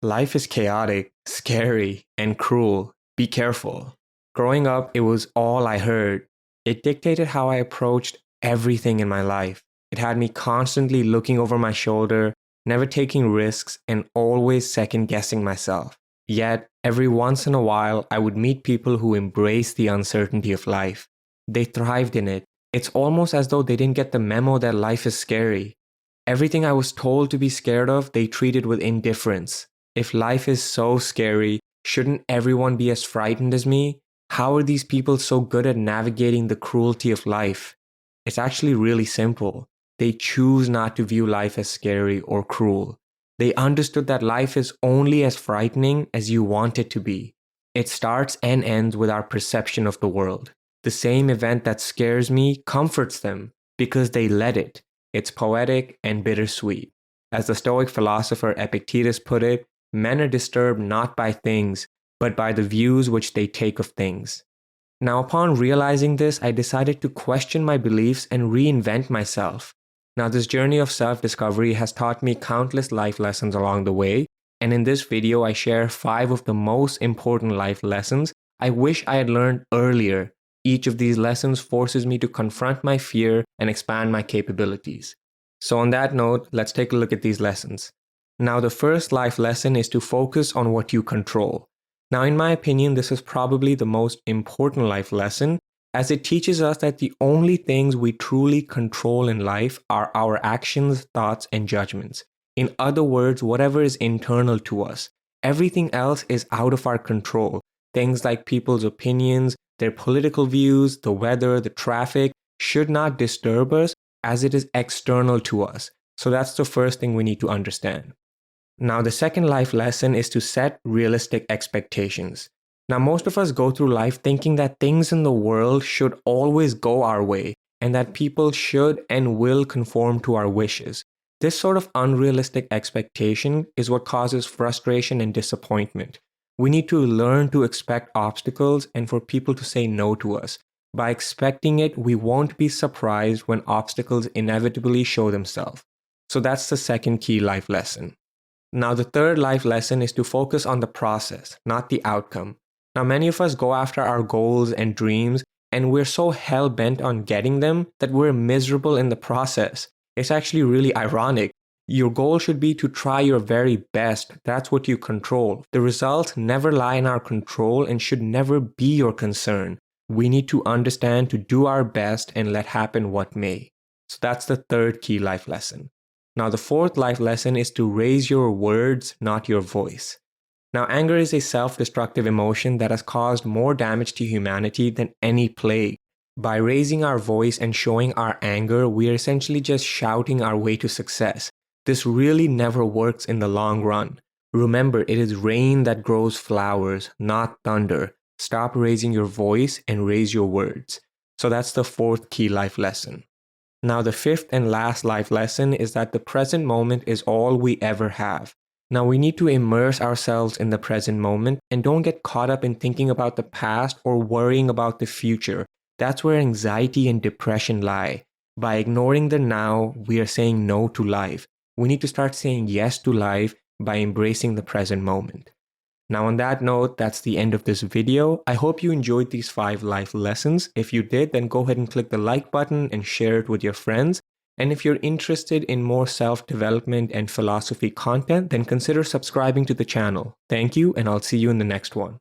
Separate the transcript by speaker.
Speaker 1: Life is chaotic, scary, and cruel. Be careful. Growing up, it was all I heard. It dictated how I approached everything in my life. It had me constantly looking over my shoulder, never taking risks, and always second guessing myself. Yet, every once in a while, I would meet people who embraced the uncertainty of life. They thrived in it. It's almost as though they didn't get the memo that life is scary. Everything I was told to be scared of, they treated with indifference. If life is so scary, shouldn't everyone be as frightened as me? How are these people so good at navigating the cruelty of life? It's actually really simple. They choose not to view life as scary or cruel. They understood that life is only as frightening as you want it to be. It starts and ends with our perception of the world. The same event that scares me comforts them because they let it. It's poetic and bittersweet. As the Stoic philosopher Epictetus put it, men are disturbed not by things, but by the views which they take of things. Now, upon realizing this, I decided to question my beliefs and reinvent myself. Now, this journey of self-discovery has taught me countless life lessons along the way, and in this video, I share 5 of the most important life lessons I wish I had learned earlier. Each of these lessons forces me to confront my fear and expand my capabilities. So on that note, let's take a look at these lessons. Now, the first life lesson is to focus on what you control. Now, in my opinion, this is probably the most important life lesson, as it teaches us that the only things we truly control in life are our actions, thoughts, and judgments. In other words, whatever is internal to us. Everything else is out of our control. Things like people's opinions, their political views, the weather, the traffic should not disturb us as it is external to us. So that's the first thing we need to understand. Now, the second life lesson is to set realistic expectations. Now, most of us go through life thinking that things in the world should always go our way and that people should and will conform to our wishes. This sort of unrealistic expectation is what causes frustration and disappointment. We need to learn to expect obstacles and for people to say no to us. By expecting it, we won't be surprised when obstacles inevitably show themselves. So that's the second key life lesson. Now, the third life lesson is to focus on the process, not the outcome. Now, many of us go after our goals and dreams, and we're so hell-bent on getting them that we're miserable in the process. It's actually really ironic. Your goal should be to try your very best. That's what you control. The results never lie in our control and should never be your concern. We need to understand to do our best and let happen what may. So that's the third key life lesson. Now, the fourth life lesson is to raise your words, not your voice. Now, anger is a self-destructive emotion that has caused more damage to humanity than any plague. By raising our voice and showing our anger, we are essentially just shouting our way to success. This really never works in the long run. Remember, it is rain that grows flowers, not thunder. Stop raising your voice and raise your words. So that's the fourth key life lesson. Now, the fifth and last life lesson is that the present moment is all we ever have. Now, we need to immerse ourselves in the present moment and don't get caught up in thinking about the past or worrying about the future. That's where anxiety and depression lie. By ignoring the now, we are saying no to life. We need to start saying yes to life by embracing the present moment. Now, on that note, that's the end of this video. I hope you enjoyed these 5 life lessons. If you did, then go ahead and click the like button and share it with your friends. And if you're interested in more self-development and philosophy content, then consider subscribing to the channel. Thank you, and I'll see you in the next one.